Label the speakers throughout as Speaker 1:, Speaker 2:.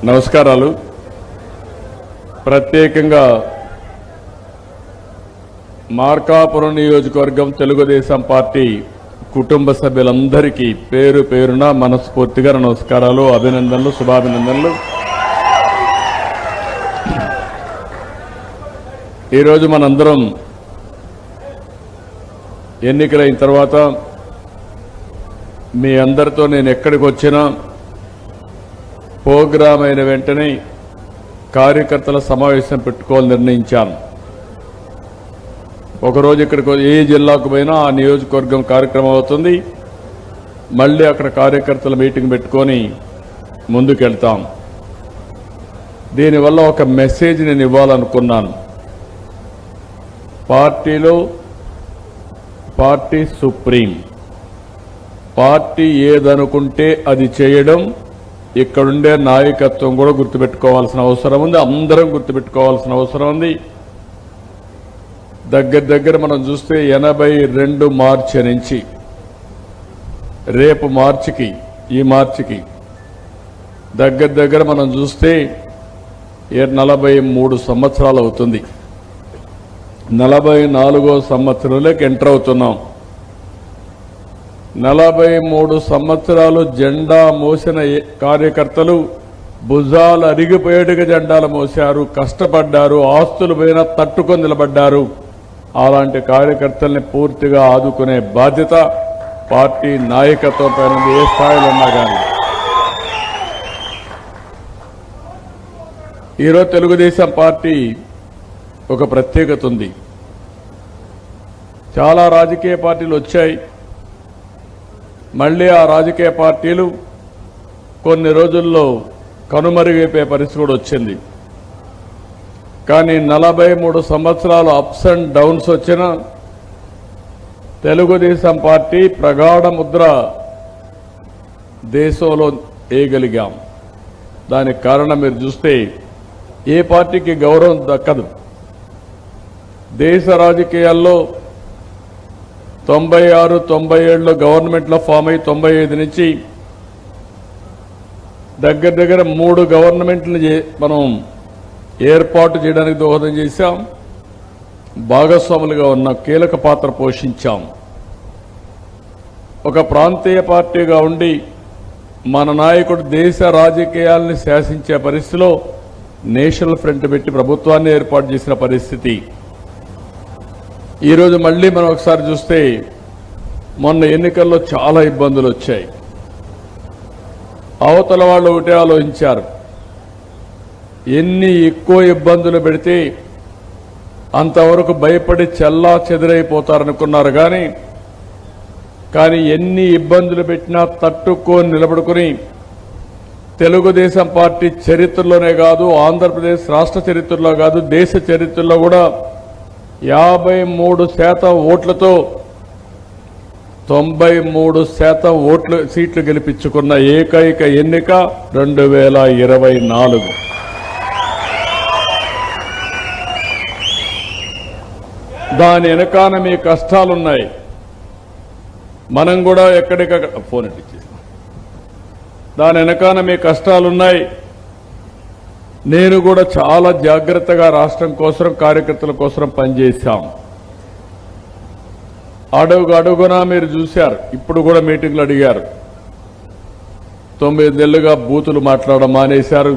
Speaker 1: నమస్కారాలు. ప్రత్యేకంగా మార్కాపురం నియోజకవర్గం తెలుగుదేశం పార్టీ కుటుంబ సభ్యులందరికీ పేరు పేరున మనస్ఫూర్తిగా నమస్కారాలు, అభినందనలు, శుభాభినందనలు. ఈరోజు మనందరం ఎన్నికలైన తర్వాత మీ అందరితో నేను ఎక్కడికి వచ్చినా ప్రోగ్రాం అయిన వెంటనే కార్యకర్తల సమావేశం పెట్టుకోవాలని నిర్ణయించాను. ఒకరోజు ఇక్కడికి ఏ జిల్లాకు పోయినా ఆ నియోజకవర్గం కార్యక్రమం అవుతుంది. మళ్ళీ అక్కడ కార్యకర్తల మీటింగ్ పెట్టుకొని ముందుకెళ్తాం. దీనివల్ల ఒక మెసేజ్ నేను ఇవ్వాలనుకున్నాను. పార్టీలో పార్టీ సుప్రీం, పార్టీ ఏదనుకుంటే అది చేయడం, ఇక్కడుండే నాయకత్వం కూడా గుర్తుపెట్టుకోవాల్సిన అవసరం ఉంది. అందరం గుర్తుపెట్టుకోవాల్సిన అవసరం ఉంది. దగ్గర మనం చూస్తే 82 మార్చి నుంచి రేపు మార్చికి, ఈ మార్చికి దగ్గర మనం చూస్తే 43 సంవత్సరాలు అవుతుంది. 44వ సంవత్సరంలోకి ఎంటర్ అవుతున్నాం. 43 సంవత్సరాలు జెండా మోసిన కార్యకర్తలు భుజాలు అరిగిపోయేట్టుగా జెండాలు మోశారు, కష్టపడ్డారు, ఆస్తులు పైన తట్టుకొని నిలబడ్డారు. అలాంటి కార్యకర్తల్ని పూర్తిగా ఆదుకునే బాధ్యత పార్టీ నాయకత్వం పైన ఏ స్థాయిలో ఉన్నా కానీ. ఈరోజు తెలుగుదేశం పార్టీ ఒక ప్రత్యేకత ఉంది. చాలా రాజకీయ పార్టీలు వచ్చాయి. మళ్ళీ ఆ రాజకీయ పార్టీలు కొన్ని రోజుల్లో కనుమరుగైపోయే పరిస్థితి కూడా వచ్చింది. కానీ 43 సంవత్సరాలు అప్స్ అండ్ డౌన్స్ వచ్చిన తెలుగుదేశం పార్టీ ప్రగాఢ ముద్ర దేశంలో వేయగలిగాం. దానికి కారణం మీరు చూస్తే ఏ పార్టీకి గౌరవం దక్కదు. దేశ రాజకీయాల్లో 96, 97లో గవర్నమెంట్లో ఫామ్ అయి 95 నుంచి దగ్గర 3 గవర్నమెంట్లు మనం ఏర్పాటు చేయడానికి దోహదం చేశాం. భాగస్వాములుగా ఉన్న కీలక పాత్ర పోషించాం. ఒక ప్రాంతీయ పార్టీగా ఉండి మన నాయకుడు దేశ రాజకీయాల్ని శాసించే పరిస్థితిలో నేషనల్ ఫ్రంట్ పెట్టి ప్రభుత్వాన్ని ఏర్పాటు చేసిన పరిస్థితి. ఈరోజు మళ్ళీ మనం ఒకసారి చూస్తే మొన్న ఎన్నికల్లో చాలా ఇబ్బందులు వచ్చాయి. అవతల వాళ్ళు ఒకటే ఆలోచించారు, ఎన్ని ఎక్కువ ఇబ్బందులు పెడితే అంతవరకు భయపడి చెల్లా చెదిరైపోతారనుకున్నారు. కానీ ఎన్ని ఇబ్బందులు పెట్టినా తట్టుకొని నిలబడుకుని తెలుగుదేశం పార్టీ చరిత్రలోనే కాదు, ఆంధ్రప్రదేశ్ రాష్ట్ర చరిత్రలో కాదు, దేశ చరిత్రలో కూడా 53% ఓట్లతో 93% సీట్లు గెలిపించుకున్న ఏకైక ఎన్నిక 2024. దాని వెనకాన మీ కష్టాలున్నాయి. మనం కూడా ఎక్కడికక్కడ ఫోన్ ఇచ్చేసాం. దాని వెనకాన మీ కష్టాలున్నాయి. నేను కూడా చాలా జాగ్రత్తగా రాష్ట్రం కోసం, కార్యకర్తల కోసం పనిచేశాం. అడుగునా మీరు చూశారు. ఇప్పుడు కూడా మీటింగ్లు అడిగారు. 9 నెలలుగా బూతులు మాట్లాడడం మానేశారు.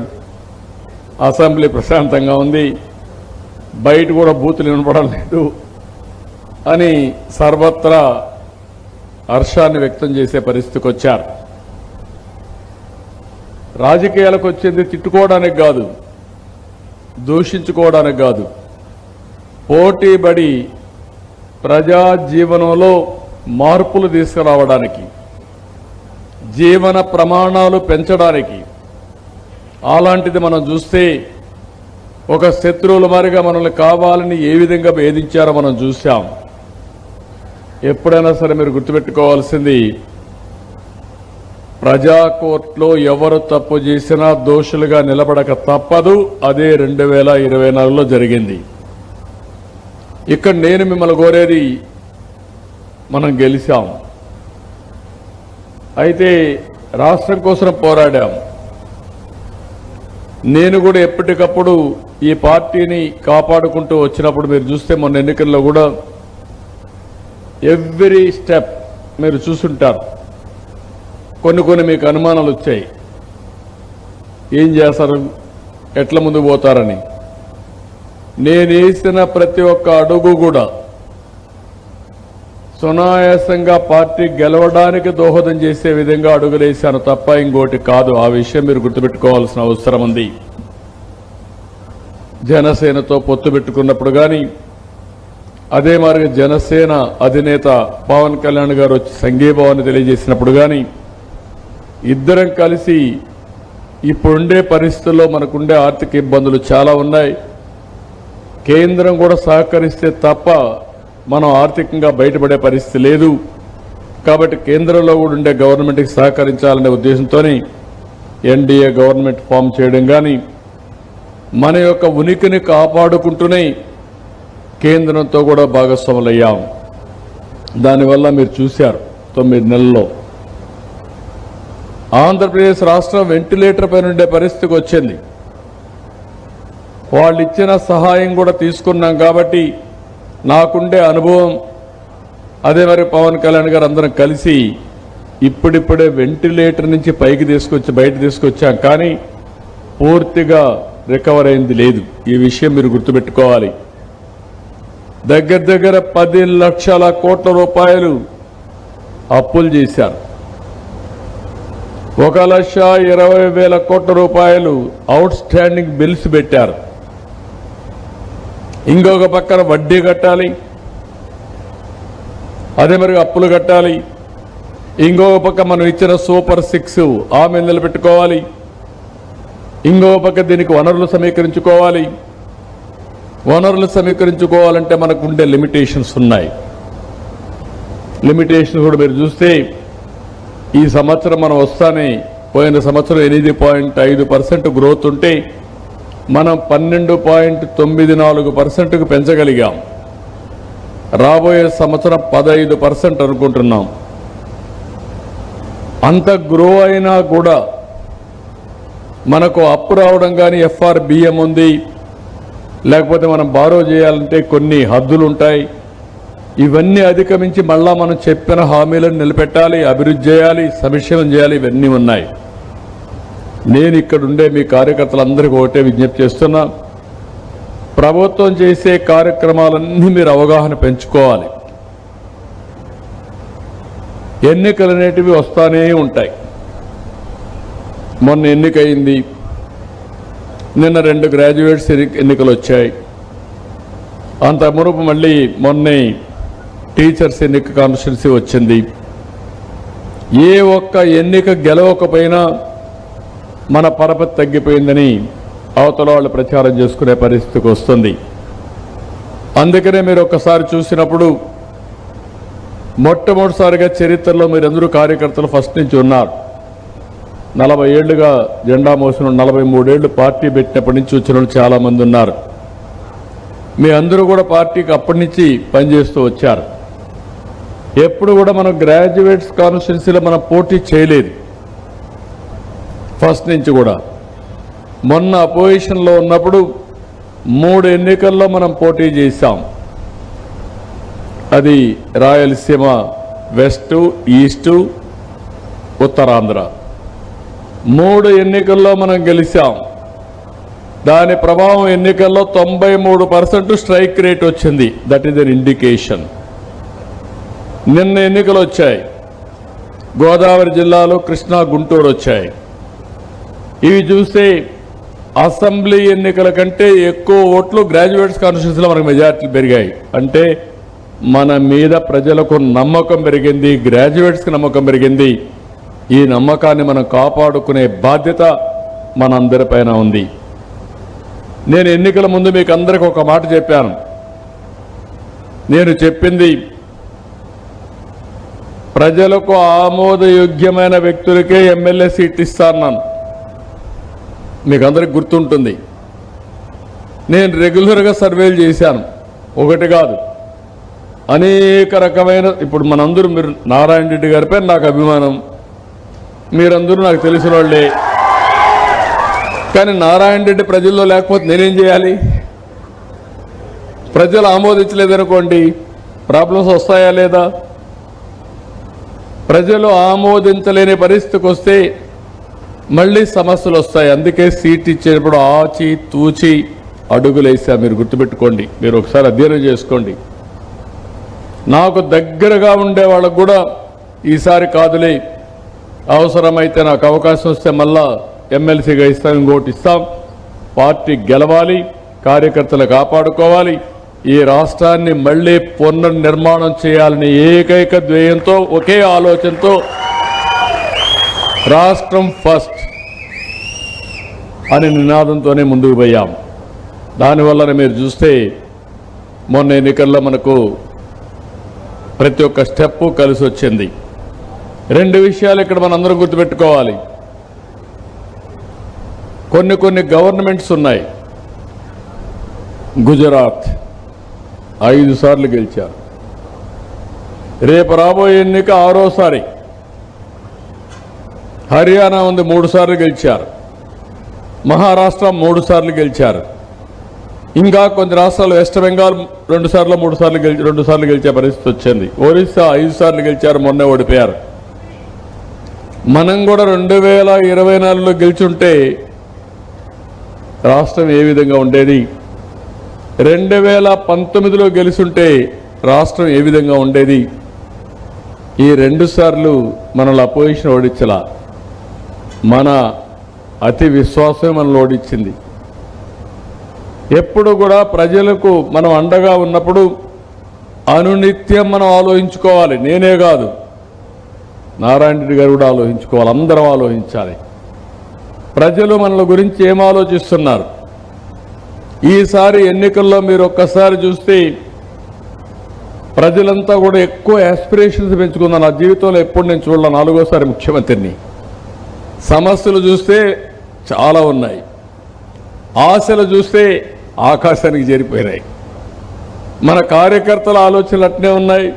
Speaker 1: అసెంబ్లీ ప్రశాంతంగా ఉంది, బయట కూడా బూతులు వినపడం లేదు అని సర్వత్రా హర్షాన్ని వ్యక్తం చేసే పరిస్థితికి వచ్చారు. రాజకీయాలకు వచ్చింది తిట్టుకోవడానికి కాదు, దూషించుకోవడానికి కాదు, పోటీపడి ప్రజా జీవనంలో మార్పులు తీసుకురావడానికి, జీవన ప్రమాణాలు పెంచడానికి. అలాంటిది మనం చూస్తే ఒక శత్రువుల మారిగా మనల్ని కావాలని ఏ విధంగా వేధించారో మనం చూశాం. ఎప్పుడైనా సరే మీరు గుర్తుపెట్టుకోవాల్సింది, ప్రజా కోర్టులో ఎవరు తప్పు చేసినా దోషులుగా నిలబడక తప్పదు. అదే 2024లో జరిగింది. ఇక్కడ నేను మిమ్మల్ని కోరేది, మనం గెలిచాం. అయితే రాష్ట్రం కోసం పోరాడాం. నేను కూడా ఎప్పటికప్పుడు ఈ పార్టీని కాపాడుకుంటూ వచ్చినప్పుడు మీరు చూస్తే మొన్న ఎన్నికల్లో కూడా ఎవ్రీ స్టెప్ మీరు చూసుంటారు. కొన్ని మీకు అనుమానాలు వచ్చాయి, ఏం చేస్తారు, ఎట్లా ముందుకు పోతారని. నేను వేసిన ప్రతి ఒక్క అడుగు కూడా సునాయాసంగా పార్టీ గెలవడానికి దోహదం చేసే విధంగా అడుగులేశాను తప్ప ఇంకోటి కాదు. ఆ విషయం మీరు గుర్తుపెట్టుకోవాల్సిన అవసరం ఉంది. జనసేనతో పొత్తు పెట్టుకున్నప్పుడు కానీ, అదే మరి జనసేన అధినేత పవన్ కళ్యాణ్ గారు వచ్చి సంఘీభావాన్ని తెలియజేసినప్పుడు కానీ, ఇద్దరం కలిసి ఇప్పుడుండే పరిస్థితుల్లో మనకుండే ఆర్థిక ఇబ్బందులు చాలా ఉన్నాయి, కేంద్రం కూడా సహకరిస్తే తప్ప మనం ఆర్థికంగా బయటపడే పరిస్థితి లేదు, కాబట్టి కేంద్రంలో కూడా ఉండే గవర్నమెంట్కి సహకరించాలనే ఉద్దేశంతో ఎన్డీఏ గవర్నమెంట్ ఫామ్ చేయడం కానీ, మన యొక్క ఉనికిని కాపాడుకుంటూనే కేంద్రంతో కూడా భాగస్వాములయ్యాం. దానివల్ల మీరు చూశారు 9 నెలల్లో ఆంధ్రప్రదేశ్ రాష్ట్రం వెంటిలేటర్ పైన ఉండే పరిస్థితికి వచ్చింది. వాళ్ళు ఇచ్చిన సహాయం కూడా తీసుకున్నాం కాబట్టి నాకుండే అనుభవం, అదే మరి పవన్ కళ్యాణ్ గారు అందరం కలిసి ఇప్పుడిప్పుడే వెంటిలేటర్ నుంచి పైకి బయట తీసుకొచ్చాం, కానీ పూర్తిగా రికవర్ అయింది లేదు. ఈ విషయం మీరు గుర్తుపెట్టుకోవాలి. దగ్గర 10 లక్షల కోట్ల రూపాయలు అప్పులు చేశారు, 1,20,000 కోట్ల రూపాయలు అవుట్ స్టాండింగ్ బిల్స్ పెట్టారు. ఇంకొక పక్కన వడ్డీ కట్టాలి, అదే మరి అప్పులు కట్టాలి. ఇంకొక పక్క మనం ఇచ్చిన సూపర్ 6 ఆమె నిలబెట్టుకోవాలి. ఇంకొక పక్క దీనికి వనరులు సమీకరించుకోవాలి. వనరులు సమీకరించుకోవాలంటే మనకు ఉండే లిమిటేషన్స్ ఉన్నాయి. లిమిటేషన్స్ కూడా మీరు చూస్తే ఈ సంవత్సరం మనం వస్తానే, పోయిన సంవత్సరం 8.5% గ్రోత్ ఉంటే మనం 12.94%కు పెంచగలిగాం. రాబోయే సంవత్సరం 15% అనుకుంటున్నాం. అంత గ్రో అయినా కూడా మనకు అప్పు రావడం కానీ FRBM ఉంది, లేకపోతే మనం బారో చేయాలంటే కొన్ని హద్దులు ఉంటాయి. ఇవన్నీ అధిగమించి మళ్ళా మనం చెప్పిన హామీలను నిలబెట్టాలి, అభివృద్ధి చేయాలి, సంక్షేమం చేయాలి, ఇవన్నీ ఉన్నాయి. నేను ఇక్కడ ఉండే మీ కార్యకర్తలందరికీ ఒకటే విజ్ఞప్తి చేస్తున్నా, ప్రభుత్వం చేసే కార్యక్రమాలన్నీ మీరు అవగాహన పెంచుకోవాలి. ఎన్నికలు అనేటివి వస్తానే ఉంటాయి. మొన్న ఎన్నికయింది, నిన్న 2 గ్రాడ్యుయేట్స్ ఎన్నికలు వచ్చాయి. అంత మునుపు మళ్ళీ మొన్నే టీచర్స్ ఎన్నిక కాన్స్టిట్యున్సీ వచ్చింది. ఏ ఒక్క ఎన్నిక గెలవకపోయినా మన పరపతి తగ్గిపోయిందని అవతల వాళ్ళు ప్రచారం చేసుకునే పరిస్థితికి వస్తుంది. అందుకనే మీరు ఒక్కసారి చూసినప్పుడు మొట్టమొదటిసారిగా చరిత్రలో మీరందరూ కార్యకర్తలు ఫస్ట్ నుంచి ఉన్నారు. 40 ఏళ్లుగా జెండా మోసిన 43 ఏళ్లు పార్టీ పెట్టినప్పటి నుంచి వచ్చిన వాళ్ళు చాలామంది ఉన్నారు. మీ అందరూ కూడా పార్టీకి అప్పటి నుంచి పనిచేస్తూ వచ్చారు. ఎప్పుడు కూడా మనం గ్రాడ్యుయేట్స్ కాన్స్టిట్యున్సీలో మనం పోటీ చేయలేదు ఫస్ట్ నుంచి కూడా. మొన్న అపోజిషన్లో ఉన్నప్పుడు 3 ఎన్నికల్లో మనం పోటీ చేశాం. అది రాయలసీమ వెస్ట్, ఈస్ట్, ఉత్తరాంధ్ర 3 ఎన్నికల్లో మనం గెలిచాం. దాని ప్రభావం ఎన్నికల్లో 93% స్ట్రైక్ రేట్ వచ్చింది. That is an indication. నిన్న ఎన్నికలు వచ్చాయి, గోదావరి జిల్లాలో కృష్ణా, గుంటూరు వచ్చాయి. ఇవి చూస్తే అసెంబ్లీ ఎన్నికల కంటే ఎక్కువ ఓట్లు గ్రాడ్యుయేట్స్ కాన్స్టిట్యున్సీలో మనకు మెజార్టీలు పెరిగాయి. అంటే మన మీద ప్రజలకు నమ్మకం పెరిగింది, గ్రాడ్యుయేట్స్కి నమ్మకం పెరిగింది. ఈ నమ్మకాన్ని మనం కాపాడుకునే బాధ్యత మనందరిపైన ఉంది. నేను ఎన్నికల ముందు మీకు అందరికీ ఒక మాట చెప్పాను. నేను చెప్పింది ప్రజలకు ఆమోదయోగ్యమైన వ్యక్తులకే ఎమ్మెల్యే సీట్ ఇస్తాను. మీకు అందరికి గుర్తుంటుంది. నేను రెగ్యులర్గా సర్వేలు చేశాను, ఒకటి కాదు, అనేక రకమైన. ఇప్పుడు మనందరూ, మీరు నారాయణ రెడ్డి గారిపై నాకు అభిమానం, మీరందరూ నాకు తెలిసిన వాళ్ళే. కానీ నారాయణ రెడ్డి ప్రజల్లో లేకపోతే నేనేం చేయాలి? ప్రజలు ఆమోదించలేదనుకోండి, ప్రాబ్లమ్స్ వస్తాయా లేదా? ప్రజలు ఆమోదించలేని పరిస్థితికి వస్తే మళ్ళీ సమస్యలు వస్తాయి. అందుకే సీట్ ఇచ్చేటప్పుడు ఆచి తూచి అడుగులేసా. మీరు గుర్తుపెట్టుకోండి, మీరు ఒకసారి అధ్యయనం చేసుకోండి. నాకు దగ్గరగా ఉండే వాళ్ళకు కూడా ఈసారి కాదులే, అవసరమైతే నాకు అవకాశం వస్తే మళ్ళా ఎమ్మెల్సీగా ఇస్తాం, ఇంకోటి ఇస్తాం. పార్టీ గెలవాలి, కార్యకర్తలు కాపాడుకోవాలి, ఈ రాష్ట్రాన్ని మళ్లీ పునర్నిర్మాణం చేయాలని ఏకైక ధ్యేయంతో, ఒకే ఆలోచనతో రాష్ట్రం ఫస్ట్ అనే నినాదంతోనే ముందుకు పోయాం. దానివల్లనే మీరు చూస్తే మొన్న ఎన్నికల్లో మనకు ప్రతి ఒక్క స్టెప్ కలిసి వచ్చింది. రెండు విషయాలు ఇక్కడ మనందరం గుర్తుపెట్టుకోవాలి. కొన్ని గవర్నమెంట్స్ ఉన్నాయి. గుజరాత్ 5 సార్లు గెలిచారు. రేపు రాబోయే ఎన్నిక 6వసారి. హర్యానా ఉంది, 3 సార్లు గెలిచారు. మహారాష్ట్ర 3 సార్లు గెలిచారు. ఇంకా కొన్ని రాష్ట్రాలు, వెస్ట్ బెంగాల్ 2 సార్లు 3 సార్లు 2 సార్లు గెలిచే పరిస్థితి వచ్చింది. ఒరిస్సా 5 సార్లు గెలిచారు, మొన్నే ఓడిపోయారు. మనం కూడా 2024లో గెలిచుంటే రాష్ట్రం ఏ విధంగా ఉండేది? 2019లో గెలుచుంటే రాష్ట్రం ఏ విధంగా ఉండేది? ఈ 2 సార్లు మనల్ని అపోజిషన్ ఓడించలా, మన అతి విశ్వాసమే మనల్ని ఓడించింది. ఎప్పుడు కూడా ప్రజలకు మనం అండగా ఉన్నప్పుడు అనునిత్యం మనం ఆలోచించుకోవాలి. నేనే కాదు, నారాయణ రెడ్డి గారు కూడా ఆలోచించుకోవాలి, అందరం ఆలోచించాలి. ప్రజలు మనల గురించి ఏం ఆలోచిస్తున్నారు? ఈసారి ఎన్నికల్లో మీరు ఒక్కసారి చూస్తే ప్రజలంతా కూడా ఎక్కువ ఆస్పిరేషన్స్ పెంచుకున్నారు. నా జీవితంలో ఎప్పుడు నేను చూడాల, 4వసారి ముఖ్యమంత్రిని. సమస్యలు చూస్తే చాలా ఉన్నాయి, ఆశలు చూస్తే ఆకాశానికి చేరిపోయినాయి. మన కార్యకర్తల ఆలోచనలు అట్నే ఉన్నాయి,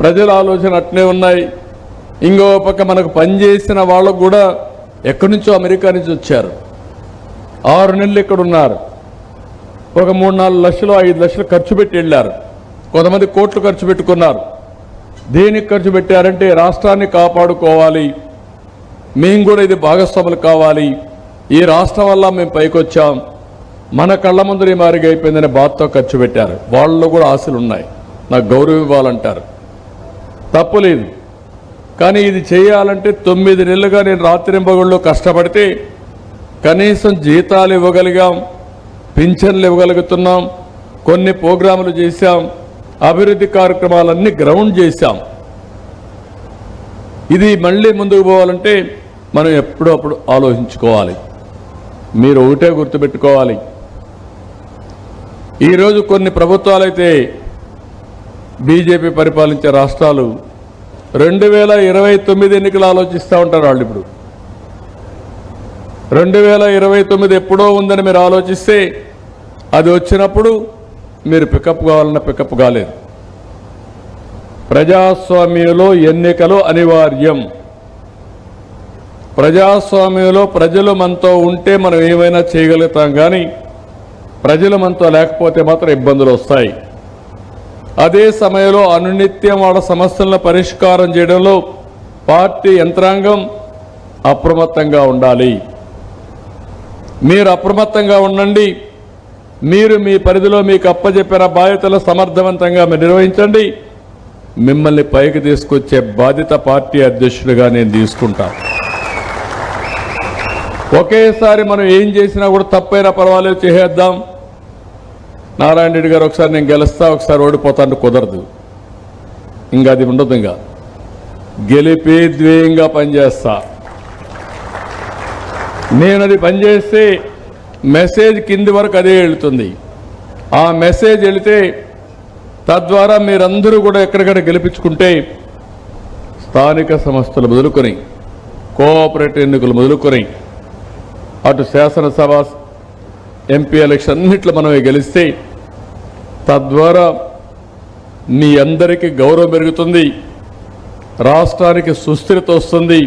Speaker 1: ప్రజల ఆలోచన అట్నే ఉన్నాయి. ఇంకో పక్క మనకు పనిచేసిన వాళ్ళకు కూడా ఎక్కడి నుంచో అమెరికా నుంచి వచ్చారు, 6 నెలలు ఇక్కడ ఉన్నారు. ఒక 3-4 లక్షలు 5 లక్షలు ఖర్చు పెట్టి వెళ్ళారు. కొంతమంది కోట్లు ఖర్చు పెట్టుకున్నారు. దేనికి ఖర్చు పెట్టారంటే రాష్ట్రాన్ని కాపాడుకోవాలి, మేము కూడా ఇది భాగస్వాములు కావాలి, ఈ రాష్ట్రం వల్ల మేము పైకొచ్చాం, మన కళ్ళ ముందు ఈ మారిగా అయిపోయిందనే బాధతో ఖర్చు పెట్టారు. వాళ్ళలో కూడా ఆశలు ఉన్నాయి, నాకు గౌరవం ఇవ్వాలంటారు, తప్పులేదు. కానీ ఇది చేయాలంటే 9 నెలలుగా నేను రాత్రింబగళ్ళు కష్టపడితే కనీసం జీతాలు ఇవ్వగలిగాం, పింఛన్లు ఇవ్వగలుగుతున్నాం, కొన్ని ప్రోగ్రాములు చేశాం, అభివృద్ధి కార్యక్రమాలన్నీ గ్రౌండ్ చేశాం. ఇది మళ్ళీ ముందుకు పోవాలంటే మనం ఎప్పుడప్పుడు ఆలోచించుకోవాలి. మీరు ఒకటే గుర్తుపెట్టుకోవాలి, ఈరోజు కొన్ని ప్రభుత్వాలైతే బీజేపీ పరిపాలించే రాష్ట్రాలు 2029 ఎన్నికలు ఆలోచిస్తూ ఉంటారు. వాళ్ళు ఇప్పుడు 2029 ఎప్పుడో ఉందని మీరు ఆలోచిస్తే అది వచ్చినప్పుడు మీరు పికప్ కావాలన్న పికప్ కాలేదు. ప్రజాస్వామ్యంలో ఎన్నికలు అనివార్యం. ప్రజాస్వామ్యంలో ప్రజలు మనతో ఉంటే మనం ఏమైనా చేయగలుగుతాం, కానీ ప్రజలు మనతో లేకపోతే మాత్రం ఇబ్బందులు వస్తాయి. అదే సమయంలో అనునిత్యం వాళ్ళ సమస్యలను పరిష్కారం చేయడంలో పార్టీ యంత్రాంగం అప్రమత్తంగా ఉండాలి. మీరు అప్రమత్తంగా ఉండండి. మీరు మీ పరిధిలో మీకు అప్పచెప్పిన బాధ్యతలు సమర్థవంతంగా మీరు నిర్వహించండి. మిమ్మల్ని పైకి తీసుకొచ్చే బాధ్యత పార్టీ అధ్యక్షుడిగా నేను తీసుకుంటాను. ఒకేసారి మనం ఏం చేసినా కూడా తప్పైనా పర్వాలేదు చేసేద్దాం, నారాయణ రెడ్డి గారు ఒకసారి నేను గెలుస్తా ఒకసారి ఓడిపోతాను కుదరదు. ఇంకా అది ఉండదు. ఇంకా గెలిపే ధ్యేయంగా పనిచేస్తా. నేను అది పనిచేస్తే మెసేజ్ కింది వరకు అదే వెళుతుంది. ఆ మెసేజ్ వెళితే తద్వారా మీరందరూ కూడా ఎక్కడికక్కడ గెలిపించుకుంటే స్థానిక సంస్థలు మొదలుకొని కోఆపరేటివ్ ఎన్నికలు మొదలుకొని అటు శాసనసభ ఎంపీ ఎలక్షన్ అన్నిట్లో మనం గెలిస్తే తద్వారా మీ అందరికీ గౌరవం పెరుగుతుంది, రాష్ట్రానికి సుస్థిరత వస్తుంది,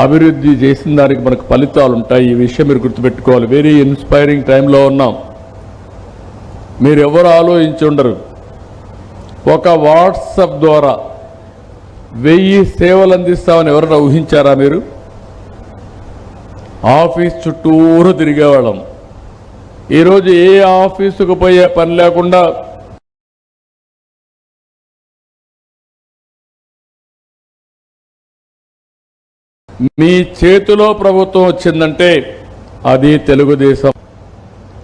Speaker 1: అభివృద్ధి చేసిన దానికి మనకు ఫలితాలు ఉంటాయి. ఈ విషయం మీరు గుర్తుపెట్టుకోవాలి. వెరీ ఇన్స్పైరింగ్ టైంలో ఉన్నాం. మీరు ఎవరు ఆలోచించి ఉండరు. ఒక వాట్సాప్ ద్వారా 1000 సేవలు అందిస్తామని ఎవరైనా ఊహించారా మీరు? ఆఫీస్ చుట్టూరు తిరిగేవాళ్ళం. ఈరోజు ఏ ఆఫీసుకు పోయే పని లేకుండా మీ చేతిలో ప్రభుత్వం వచ్చిందంటే అది తెలుగుదేశం.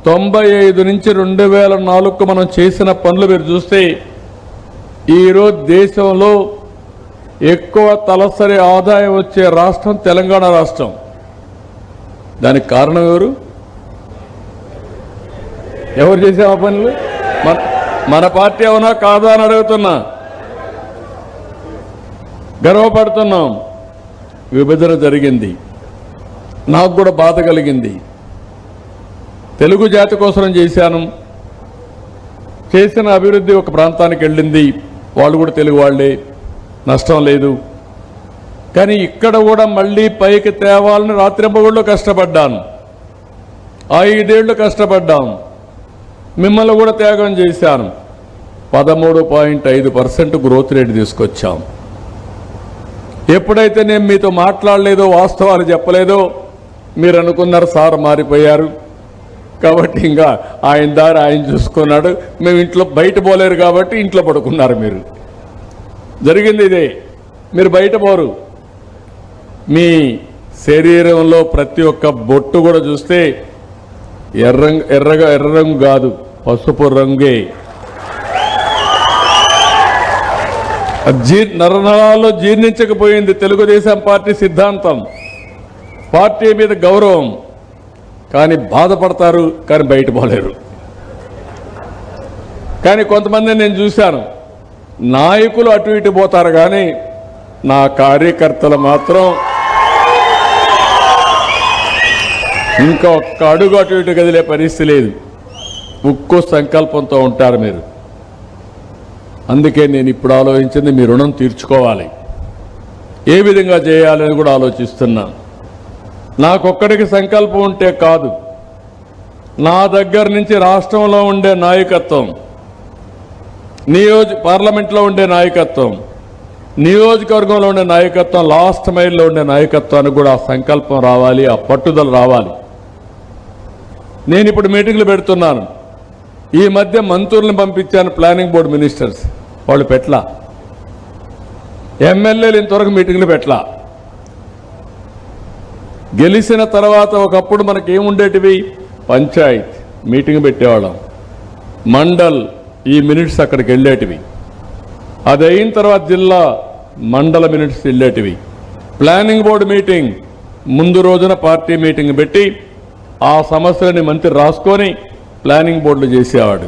Speaker 1: 95 నుంచి 2004కు మనం చేసిన పనులు మీరు చూస్తే ఈరోజు దేశంలో ఎక్కువ తలసరి ఆదాయం వచ్చే రాష్ట్రం తెలంగాణ రాష్ట్రం. దానికి కారణం ఎవరు చేసే ఆ పనులు? మన పార్టీ అవునా కాదా అని అడుగుతున్నా. గర్వపడుతున్నాం. విభజన జరిగింది, నాకు కూడా బాధ కలిగింది. తెలుగు జాతి కోసం చేశాను. చేసిన అభివృద్ధి ఒక ప్రాంతానికి వెళ్ళింది, వాళ్ళు కూడా తెలుగు వాళ్ళే, నష్టం లేదు. కానీ ఇక్కడ కూడా మళ్ళీ పైకి తేవాలని రాత్రింబగళ్ళు కష్టపడ్డాను. 5 ఏళ్ళు కష్టపడ్డాం. మిమ్మల్ని కూడా త్యాగం చేశాను. 13.5% గ్రోత్ రేట్ తీసుకొచ్చాం. ఎప్పుడైతే నేను మీతో మాట్లాడలేదో, వాస్తవాలు చెప్పలేదో, మీరు అనుకున్నారు సార్ మారిపోయారు కాబట్టి ఇంకా ఆయన దారి ఆయన చూసుకున్నాడు, మేము ఇంట్లో బయట పోలేరు కాబట్టి ఇంట్లో పడుకున్నారు. మీరు జరిగింది ఇదే. మీరు బయట పోరు. మీ శరీరంలో ప్రతి ఒక్క బొట్టు కూడా చూస్తే ఎర్ర రంగు కాదు, పసుపు రంగే. నరనరాల్లో జీర్ణించకపోయింది తెలుగుదేశం పార్టీ సిద్ధాంతం, పార్టీ మీద గౌరవం. కానీ బాధపడతారు, కానీ బయట పోలేరు. కానీ కొంతమంది నేను చూశాను, నాయకులు అటు ఇటు పోతారు కానీ నా కార్యకర్తలు మాత్రం ఇంకా ఒక్క అడుగు అటు ఇటు కదిలే పరిస్థితి లేదు. ఉక్కు సంకల్పంతో ఉంటారు మీరు. అందుకే నేను ఇప్పుడు ఆలోచించింది, మీ రుణం తీర్చుకోవాలి, ఏ విధంగా చేయాలని కూడా ఆలోచిస్తున్నాను. నాకొక్కడికి సంకల్పం ఉంటే కాదు, నా దగ్గర నుంచి రాష్ట్రంలో ఉండే నాయకత్వం, పార్లమెంట్లో ఉండే నాయకత్వం, నియోజకవర్గంలో ఉండే నాయకత్వం, లాస్ట్ మైల్లో ఉండే నాయకత్వానికి కూడా ఆ సంకల్పం రావాలి, ఆ పట్టుదల రావాలి. నేను ఇప్పుడు మీటింగ్లు పెడుతున్నాను. ఈ మధ్య మంత్రులను పంపించాను, ప్లానింగ్ బోర్డు మినిస్టర్స్, వాళ్ళు పెట్లా. ఎమ్మెల్యేలు ఇంతవరకు మీటింగ్లు పెట్లా. గెలిచిన తర్వాత ఒకప్పుడు మనకేముండేటివి? పంచాయత్ మీటింగ్ పెట్టేవాళ్ళం, మండల్ ఈ మినిట్స్ అక్కడికి వెళ్ళేటివి, అది అయిన తర్వాత జిల్లా మండల మినిట్స్ వెళ్ళేటివి. ప్లానింగ్ బోర్డు మీటింగ్ ముందు రోజున పార్టీ మీటింగ్ పెట్టి ఆ సమస్యలని మంత్రి రాసుకొని ప్లానింగ్ బోర్డులు చేసేవాడు.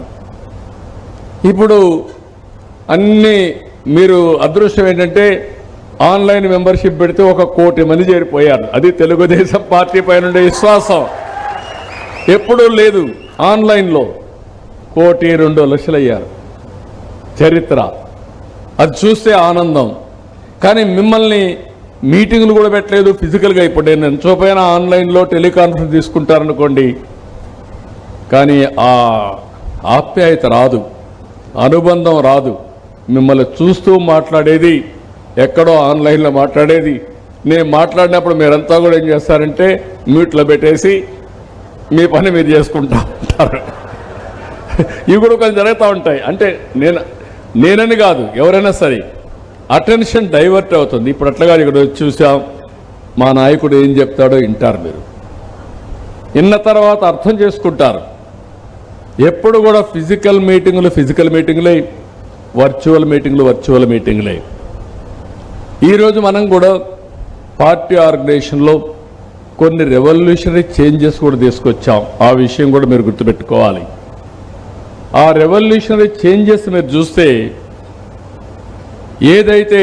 Speaker 1: ఇప్పుడు అన్నీ మీరు అదృష్టం ఏంటంటే ఆన్లైన్ మెంబర్షిప్ పెడితే 1 కోటి మంది చేరిపోయారు. అది తెలుగుదేశం పార్టీ పైన ఉండే విశ్వాసం. ఎప్పుడూ లేదు. ఆన్లైన్లో 1,02,00,000 అయ్యారు. చరిత్ర. అది చూస్తే ఆనందం. కానీ మిమ్మల్ని మీటింగులు కూడా పెట్టలేదు ఫిజికల్గా. ఇప్పుడు నేను ఎంచోపైన ఆన్లైన్లో టెలికాన్ఫరెన్స్ తీసుకుంటారనుకోండి, కానీ ఆ ఆప్యాయత రాదు, అనుబంధం రాదు. మిమ్మల్ని చూస్తూ మాట్లాడేది, ఎక్కడో ఆన్లైన్లో మాట్లాడేది. నేను మాట్లాడినప్పుడు మీరంతా కూడా ఏం చేస్తారంటే మ్యూట్లో పెట్టేసి మీ పని మీరు చేసుకుంటా ఉంటారు. ఇవి కూడా కొంచెం జరుగుతూ ఉంటాయి. అంటే నేనని కాదు, ఎవరైనా సరే అటెన్షన్ డైవర్ట్ అవుతుంది. ఇప్పుడు అట్లాగా ఇక్కడ చూసాం, మా నాయకుడు ఏం చెప్తాడో వింటారు. మీరు విన్న తర్వాత అర్థం చేసుకుంటారు. ఎప్పుడు కూడా ఫిజికల్ మీటింగులే, వర్చువల్ మీటింగులే. ఈరోజు మనం కూడా పార్టీ ఆర్గనైజేషన్లో కొన్ని రెవల్యూషనరీ చేంజెస్ కూడా తీసుకొచ్చాం. ఆ విషయం కూడా మీరు గుర్తుపెట్టుకోవాలి. ఆ రెవల్యూషనరీ చేంజెస్ మీరు చూస్తే, ఏదైతే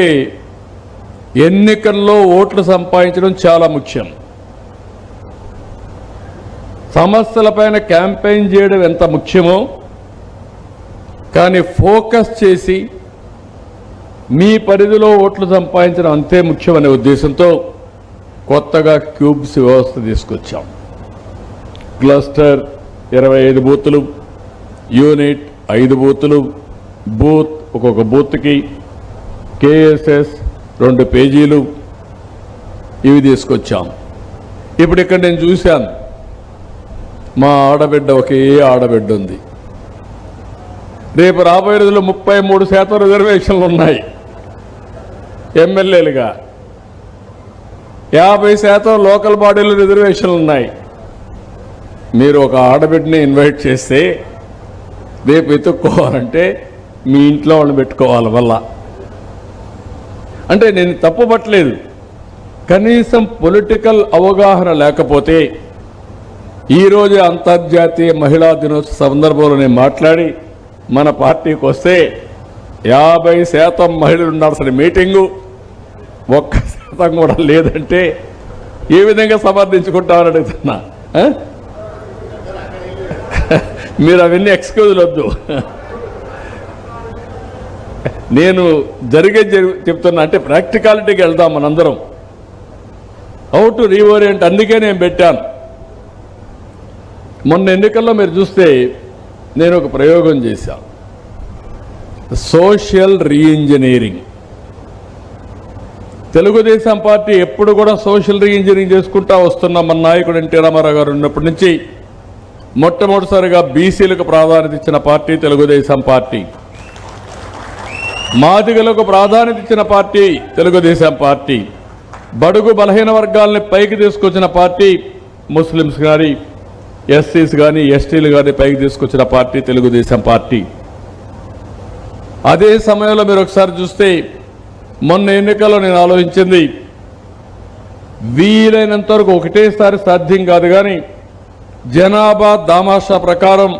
Speaker 1: ఎన్నికల్లో ఓట్లు సంపాదించడం చాలా ముఖ్యం, సమస్యలపైన క్యాంపెయిన్ చేయడం ఎంత ముఖ్యమో, కానీ ఫోకస్ చేసి మీ పరిధిలో ఓట్లు సంపాదించడం అంతే ముఖ్యమనే ఉద్దేశంతో కొత్తగా క్యూబ్స్ వ్యవస్థ తీసుకొచ్చాం. క్లస్టర్ 25 బూతులు, యూనిట్ 5 బూతులు, బూత్ ఒక్కొక్క బూత్కి కేఎస్ఎస్ 2 పేజీలు ఇవి తీసుకొచ్చాం. ఇప్పుడు ఇక్కడ నేను చూశాను, మా ఆడబిడ్డ ఒకే ఆడబిడ్డ ఉంది. రేపు రాబోయే రోజుల్లో 33% రిజర్వేషన్లు ఉన్నాయి ఎమ్మెల్యేలుగా, 50% లోకల్ బాడీలు రిజర్వేషన్లు ఉన్నాయి. మీరు ఒక ఆడబిడ్డని ఇన్వైట్ చేస్తే రేపు ఎత్తుక్కోవాలంటే మీ ఇంట్లో వాళ్ళని పెట్టుకోవాలి వల్ల. అంటే నేను తప్పు పట్టలేదు, కనీసం పొలిటికల్ అవగాహన లేకపోతే ఈరోజు అంతర్జాతీయ మహిళా దినోత్సవ సందర్భంలో నేను మాట్లాడి మన పార్టీకి వస్తే 50% మహిళలు ఉండాల్సిన మీటింగు 1% కూడా లేదంటే ఏ విధంగా సమర్థించుకుంటామని అడుగుతున్నా. మీరు అవన్నీ ఎక్స్క్యూజులు వద్దు, నేను చెప్తున్నా. అంటే ప్రాక్టికాలిటీకి వెళ్దాం మనందరం, హౌ టు రీఓరియంట్. అందుకే నేను పెట్టాను. మొన్న ఎన్నికల్లో మీరు చూస్తే నేను ఒక ప్రయోగం చేశాను, సోషల్ రీఇంజనీరింగ్. తెలుగుదేశం పార్టీ ఎప్పుడు కూడా సోషల్ రీఇంజనీరింగ్ చేసుకుంటా వస్తున్నాం. మన నాయకుడు ఎన్టీ రామారావు గారు ఉన్నప్పటి నుంచి మొట్టమొదటిసారిగా బీసీలకు ప్రాధాన్యత ఇచ్చిన పార్టీ తెలుగుదేశం పార్టీ, మాదిగలకు ప్రాధాన్యత ఇచ్చిన పార్టీ తెలుగుదేశం పార్టీ, బడుగు బలహీన వర్గాలని పైకి తీసుకొచ్చిన పార్టీ, ముస్లిమ్స్ కానీ ఎస్సీస్ కానీ ఎస్టీలు కానీ పైకి తీసుకొచ్చిన పార్టీ తెలుగుదేశం పార్టీ. అదే సమయంలో మీరు ఒకసారి చూస్తే మొన్న ఎన్నికల్లో నేను ఆలోచించింది, వీలైనంత వరకు ఒకటేసారి సాధ్యం కాదు కానీ జనాభా దామాషా ప్రకారం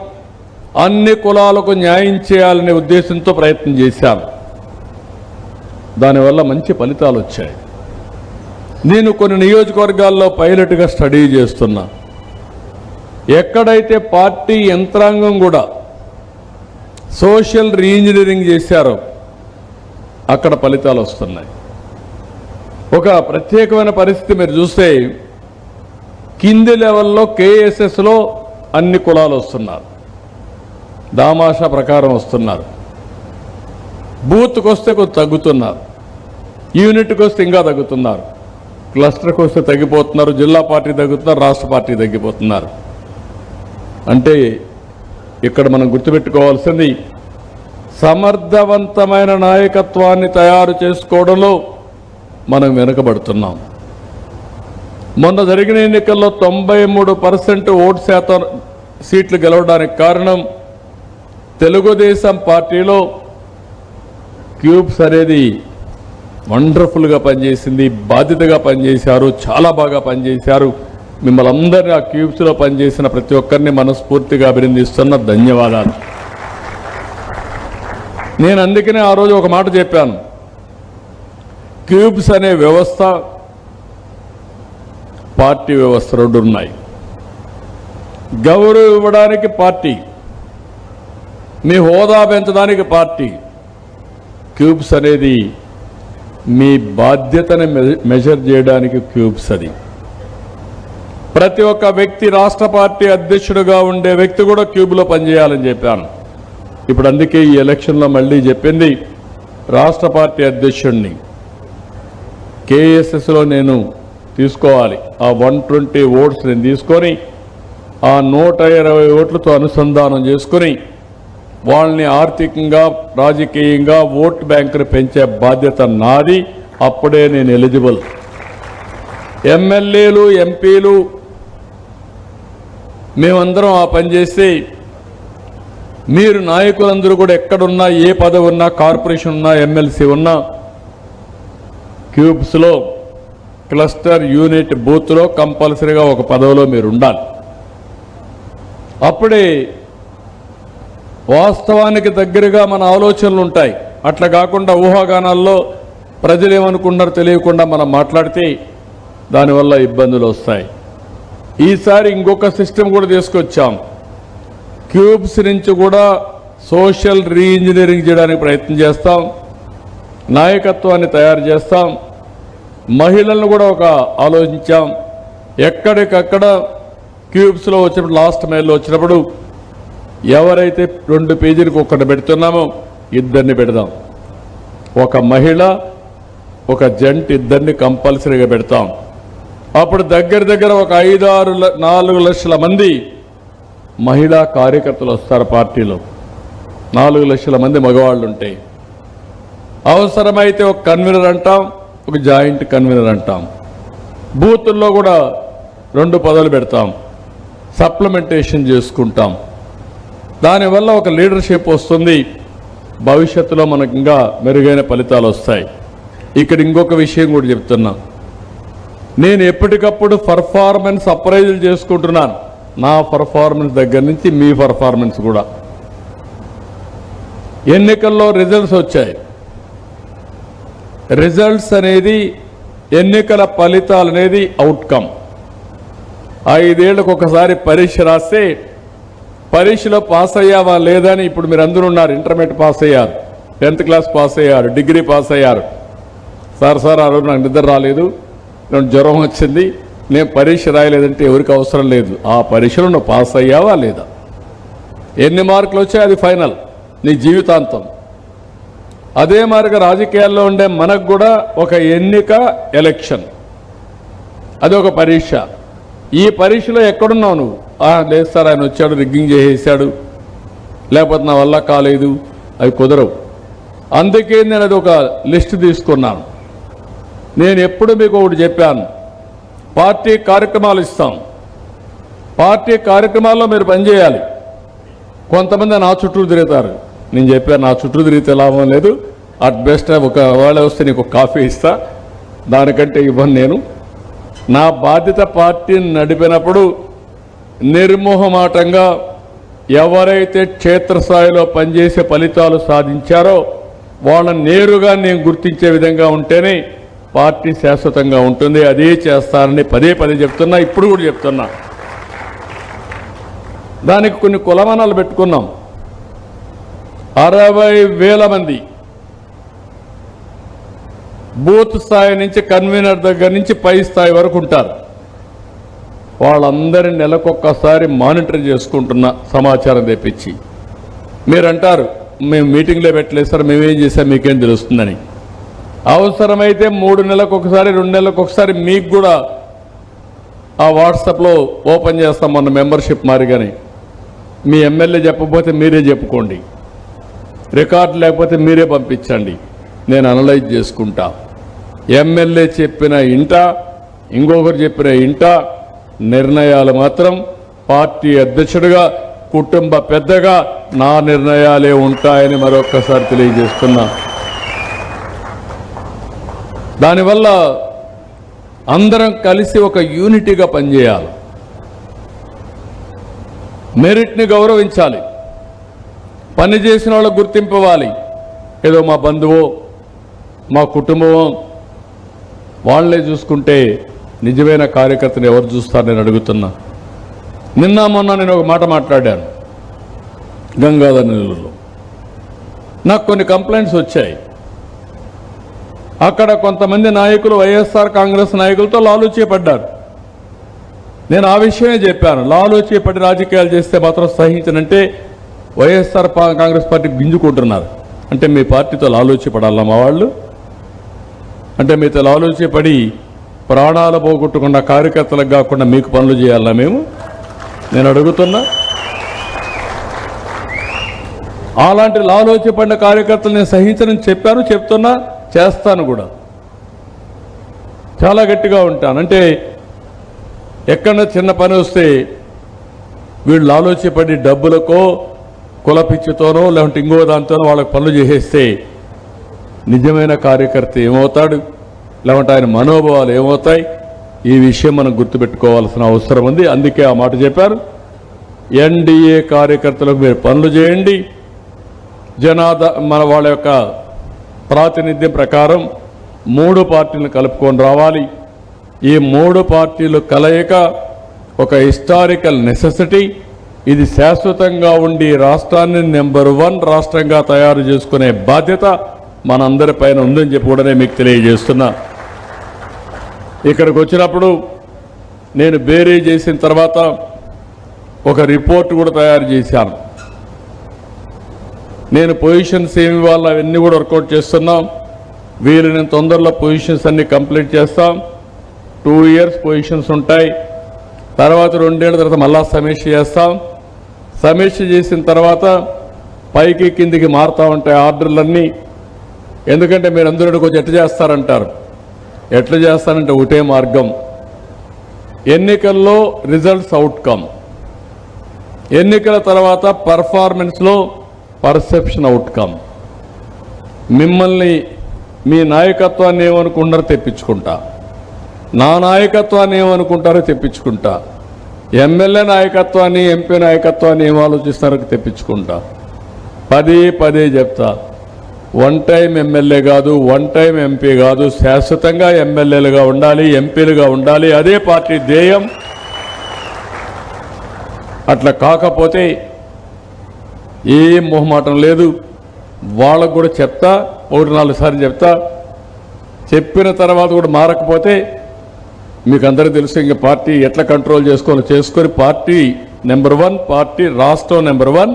Speaker 1: అన్ని కులాలకు న్యాయం చేయాలనే ఉద్దేశంతో ప్రయత్నం చేశాను. దానివల్ల మంచి ఫలితాలు వచ్చాయి. నేను కొన్ని నియోజకవర్గాల్లో పైలట్గా స్టడీ చేస్తున్నా. ఎక్కడైతే పార్టీ యంత్రాంగం కూడా సోషల్ రీఇంజనీరింగ్ చేశారో అక్కడ ఫలితాలు వస్తున్నాయి. ఒక ప్రత్యేకమైన పరిస్థితి మీరు చూస్తే కింది లెవెల్లో కేఎస్ఎస్లో అన్ని కులాలు వస్తున్నారు, దామాషా ప్రకారం వస్తున్నారు. బూత్కి వస్తే కొంచెం తగ్గుతున్నారు, యూనిట్కి వస్తే ఇంకా తగ్గుతున్నారు, క్లస్టర్కి వస్తే తగ్గిపోతున్నారు, జిల్లా పార్టీ తగ్గుతున్నారు, రాష్ట్ర పార్టీ తగ్గిపోతున్నారు. అంటే ఇక్కడ మనం గుర్తుపెట్టుకోవాల్సింది, సమర్థవంతమైన నాయకత్వాన్ని తయారు చేసుకోవడంలో మనం వెనుకబడుతున్నాం. మొన్న జరిగిన ఎన్నికల్లో 93% ఓటు శాతం సీట్లు గెలవడానికి కారణం తెలుగుదేశం పార్టీలో క్యూబ్స్ అనేది వండర్ఫుల్గా పనిచేసింది, బాధ్యతగా పనిచేశారు, చాలా బాగా పనిచేశారు. మిమ్మల్ని అందరినీ ఆ క్యూబ్స్లో పనిచేసిన ప్రతి ఒక్కరిని మనస్ఫూర్తిగా అభినందిస్తున్న ధన్యవాదాలు. నేను అందుకనే ఆ రోజు ఒక మాట చెప్పాను, క్యూబ్స్ అనే వ్యవస్థ పార్టీ వ్యవస్థ 2 ఉన్నాయి. గౌరవం ఇవ్వడానికి పార్టీ, మీ హోదా పెంచడానికి పార్టీ. క్యూబ్స్ అనేది మీ బాధ్యతని మెజర్ చేయడానికి క్యూబ్స్. అది ప్రతి ఒక్క వ్యక్తి, రాష్ట్ర పార్టీ అధ్యక్షుడిగా ఉండే వ్యక్తి కూడా క్యూబ్లో పనిచేయాలని చెప్పాను. ఇప్పుడు అందుకే ఈ ఎలక్షన్లో మళ్ళీ చెప్పింది, రాష్ట్ర పార్టీ అధ్యక్షుడిని కేఎస్ఎస్లో నేను తీసుకోవాలి. ఆ 120 ఓట్స్ నేను తీసుకొని ఆ 120 ఓట్లతో అనుసంధానం చేసుకుని వాళ్ళని ఆర్థికంగా, రాజకీయంగా ఓట్ బ్యాంకును పెంచే బాధ్యత నాది. అప్పుడే నేను ఎలిజిబుల్. ఎమ్మెల్యేలు, ఎంపీలు మేమందరం ఆ పని చేస్తే మీరు నాయకులందరూ కూడా ఎక్కడున్నా, ఏ పదవి ఉన్నా, కార్పొరేషన్ ఉన్నా, ఎమ్మెల్సీ ఉన్నా, క్యూబ్స్లో క్లస్టర్, యూనిట్, బూత్లో కంపల్సరీగా ఒక పదవిలో మీరు ఉండాలి. అప్పుడే వాస్తవానికి దగ్గరగా మన ఆలోచనలు ఉంటాయి. అట్లా కాకుండా ఊహాగానాల్లో ప్రజలు ఏమనుకుంటారో తెలియకుండా మనం మాట్లాడితే దానివల్ల ఇబ్బందులు వస్తాయి. ఈసారి ఇంకొక సిస్టమ్ కూడా తీసుకొచ్చాం. క్యూబ్స్ నుంచి కూడా సోషల్ రీఇంజనీరింగ్ చేయడానికి ప్రయత్నం చేస్తాం, నాయకత్వాన్ని తయారు చేస్తాం. మహిళలను కూడా ఒక ఆలోచించాం. ఎక్కడికక్కడ క్యూబ్స్లో వచ్చినప్పుడు లాస్ట్ మైల్లో వచ్చినప్పుడు ఎవరైతే 2 పేజీలకు ఒక్కటి పెడుతున్నామో ఇద్దరిని పెడదాం. ఒక మహిళ ఒక జంట ఇద్దరిని కంపల్సరీగా పెడతాం. అప్పుడు దగ్గర ఒక 4 లక్షల మంది మహిళా కార్యకర్తలు వస్తారు. పార్టీలో 4 లక్షల మంది మగవాళ్ళు ఉంటే అవసరమైతే ఒక కన్వీనర్ అంటాం, ఒక జాయింట్ కన్వీనర్ అంటాం. బూతుల్లో కూడా 2 పదవులు పెడతాం, సప్లిమెంటేషన్ చేసుకుంటాం. దానివల్ల ఒక లీడర్షిప్ వస్తుంది. భవిష్యత్తులో మనకు ఇంకా మెరుగైన ఫలితాలు వస్తాయి. ఇక్కడ ఇంకొక విషయం కూడా చెప్తున్నా, నేను ఎప్పటికప్పుడు పర్ఫార్మెన్స్ అప్రైజల్ చేసుకుంటున్నాను. నా పర్ఫార్మెన్స్ దగ్గర నుంచి మీ పర్ఫార్మెన్స్ కూడా. ఎన్నికల్లో రిజల్ట్స్ వచ్చాయి. రిజల్ట్స్ అనేది ఎన్నికల ఫలితాలు అనేది అవుట్కమ్. 5 ఏళ్లకు ఒకసారి పరీక్ష రాస్తే పరీక్షలో పాస్ అయ్యావా లేదా అని ఇప్పుడు మీరు అందరూ ఉన్నారు. ఇంటర్మీడియట్ పాస్ అయ్యారు, 10th క్లాస్ పాస్ అయ్యారు, డిగ్రీ పాస్ అయ్యారు. సార్ ఆ రోజు నాకు నిద్ర రాలేదు, నాకు జ్వరం వచ్చింది, నేను పరీక్ష రాయలేదంటే ఎవరికి అవసరం లేదు. ఆ పరీక్షలో నువ్వు పాస్ అయ్యావా లేదా, ఎన్ని మార్కులు వచ్చాయి అది ఫైనల్, నీ జీవితాంతం. అదే మార్గ రాజకీయాల్లో ఉండే మనకు కూడా ఒక ఎన్నిక, ఎలక్షన్, అది ఒక పరీక్ష. ఈ పరీక్షలో ఎక్కడున్నావు నువ్వు? లేదు సార్ ఆయన వచ్చాడు, రిగ్గింగ్ చేసేసాడు, లేకపోతే నా వల్ల కాలేదు, అవి కుదరవు. అందుకే నేను అది ఒక లిస్ట్ తీసుకున్నాను. నేను ఎప్పుడు మీకు ఒకటి చెప్పాను, పార్టీ కార్యక్రమాలు ఇస్తాం, పార్టీ కార్యక్రమాల్లో మీరు పనిచేయాలి. కొంతమంది నా చుట్టూ తిరుగుతారు. నేను చెప్పాను, నా చుట్టూ తిరిగితే లాభం లేదు, అట్ బెస్ట్ ఒక వాళ్ళ వస్తే నీకు కాఫీ ఇస్తా, దానికంటే ఇవ్వను. నేను నా బాధ్యత పార్టీని నడిపినప్పుడు నిర్మోహమాటంగా ఎవరైతే క్షేత్రస్థాయిలో పనిచేసే ఫలితాలు సాధించారో వాళ్ళని నేరుగా నేను గుర్తించే విధంగా ఉంటేనే పార్టీ శాశ్వతంగా ఉంటుంది. అదే చేస్తానని పదే చెప్తున్నా, ఇప్పుడు కూడా చెప్తున్నా. దానికి కొన్ని కొలమానాలు పెట్టుకున్నాం. 60,000 మంది బూత్ స్థాయి నుంచి కన్వీనర్ దగ్గర నుంచి పై స్థాయి వరకు ఉంటారు. వాళ్ళందరినీ నెలకొక్కసారి మానిటర్ చేసుకుంటున్న సమాచారం తెప్పించి. మీరంటారు మేము మీటింగ్లో పెట్టలేదు సార్, మేమేం చేసాం మీకేం తెలుస్తుందని. అవసరమైతే 3 నెలలకు ఒకసారి, 2 నెలలకు ఒకసారి మీకు కూడా ఆ వాట్సాప్లో ఓపెన్ చేస్తాం మన మెంబర్షిప్ మారిగానే. మీ ఎమ్మెల్యే చెప్పకపోతే మీరే చెప్పుకోండి, రికార్డు లేకపోతే మీరే పంపించండి, నేను అనలైజ్ చేసుకుంటా. ఎమ్మెల్యే చెప్పిన ఇంట, ఇంకొకరు చెప్పిన ఇంట నిర్ణయాలు మాత్రం పార్టీ అధ్యక్షుడిగా, కుటుంబ పెద్దగా నా నిర్ణయాలే ఉంటాయని మరొక్కసారి తెలియజేస్తున్నా. దానివల్ల అందరం కలిసి ఒక యూనిటీగా పనిచేయాలి, మెరిట్ని గౌరవించాలి, పని చేసిన వాళ్ళకు గుర్తింపు ఇవ్వాలి. ఏదో మా బంధువో మా కుటుంబమో వాళ్ళే చూసుకుంటే నిజమైన కార్యకర్తను ఎవరు చూస్తారు నేను అడుగుతున్నా. నిన్న మొన్న నేను ఒక మాట మాట్లాడాను గంగాధర్ నెల్లూరులో. నాకు కొన్ని కంప్లైంట్స్ వచ్చాయి. అక్కడ కొంతమంది నాయకులు వైఎస్ఆర్ కాంగ్రెస్ నాయకులతో లాలూచీపడ్డారు. నేను ఆ విషయమే చెప్పాను. లాలూచీపడి రాజకీయాలు చేస్తే మాత్రం సహించనంటే వైఎస్ఆర్ కాంగ్రెస్ పార్టీ గింజుకుంటున్నారు. అంటే మీ పార్టీతో లాలూచీపడాలా మా వాళ్ళు? అంటే మీతో లాలూచీపడి ప్రాణాలు పోగొట్టుకున్న కార్యకర్తలకు కాకుండా మీకు పనులు చేయాలా మేము? నేను అడుగుతున్నా. అలాంటి లాలూచీపడిన కార్యకర్తలు నేను సహించనని చెప్పాను, చెప్తున్నా, చేస్తాను కూడా. చాలా గట్టిగా ఉంటాను. అంటే ఎక్కడన్నా చిన్న పని వస్తే వీళ్ళు ఆలోచించబడి డబ్బులకో కులపిచ్చితోనో లేకుంటే ఇంకో దాంతోనో వాళ్ళకి పనులు చేసేస్తే నిజమైన కార్యకర్త ఏమవుతాడు, లేకుంటే ఆయన మనోభావాలు ఏమవుతాయి? ఈ విషయం మనం గుర్తుపెట్టుకోవాల్సిన అవసరం ఉంది. అందుకే ఆ మాట చెప్పారు. ఎన్డీఏ కార్యకర్తలకు మీరు పనులు చేయండి, మన వాళ్ళ యొక్క ప్రాతినిధ్యం ప్రకారం 3 పార్టీలను కలుపుకొని రావాలి. ఈ 3 పార్టీలు కలయిక ఒక హిస్టారికల్ నెసెసిటీ. ఇది శాశ్వతంగా ఉండి రాష్ట్రాన్ని నెంబర్ 1 రాష్ట్రంగా తయారు చేసుకునే బాధ్యత మనందరి పైన ఉందని చెప్పి కూడా మీకు తెలియజేస్తున్నా. ఇక్కడికి వచ్చినప్పుడు నేను బేరీ చేసిన తర్వాత ఒక రిపోర్ట్ కూడా తయారు చేశాను. నేను పొజిషన్స్ ఏమి ఇవ్వాలి అవన్నీ కూడా వర్కౌట్ చేస్తున్నాం. వీరిని తొందరలో పొజిషన్స్ అన్ని కంప్లీట్ చేస్తాం. 2 years పొజిషన్స్ ఉంటాయి. తర్వాత 2 ఏళ్ల తర్వాత మళ్ళా సమీక్ష చేస్తాం. సమీక్ష చేసిన తర్వాత పైకి కిందికి మారుతూ ఉంటాయి ఆర్డర్లన్నీ. ఎందుకంటే మీరు అందరూ కొంచెం ఎట్లా చేస్తారంటారు. ఎట్లా చేస్తారంటే ఒకటే మార్గం, ఎన్నికల్లో రిజల్ట్స్ అవుట్కమ్, ఎన్నికల తర్వాత పర్ఫార్మెన్స్లో పర్సెప్షన్ అవుట్కమ్. మిమ్మల్ని మీ నాయకత్వాన్ని ఏమనుకుంటారో తెప్పించుకుంటా, నా నాయకత్వాన్ని ఏమనుకుంటారో తెప్పించుకుంటా, ఎమ్మెల్యే నాయకత్వాన్ని ఎంపీ నాయకత్వాన్ని ఏం ఆలోచిస్తారో తెప్పించుకుంటా. పదే చెప్తా, 1 time ఎమ్మెల్యే కాదు, 1 time ఎంపీ కాదు, శాశ్వతంగా ఎమ్మెల్యేలుగా ఉండాలి, ఎంపీలుగా ఉండాలి. అదే పార్టీ ధ్యేయం. అట్లా కాకపోతే ఏం మొహమాటం లేదు. వాళ్ళకు కూడా చెప్తా, 3-4 సార్లు చెప్తా. చెప్పిన తర్వాత కూడా మారకపోతే మీకు అందరికీ తెలుసు, ఇంకా పార్టీ ఎట్లా కంట్రోల్ చేసుకోవాలో చేసుకొని పార్టీ నెంబర్ 1, పార్టీ రాష్ట్రం నెంబర్ 1.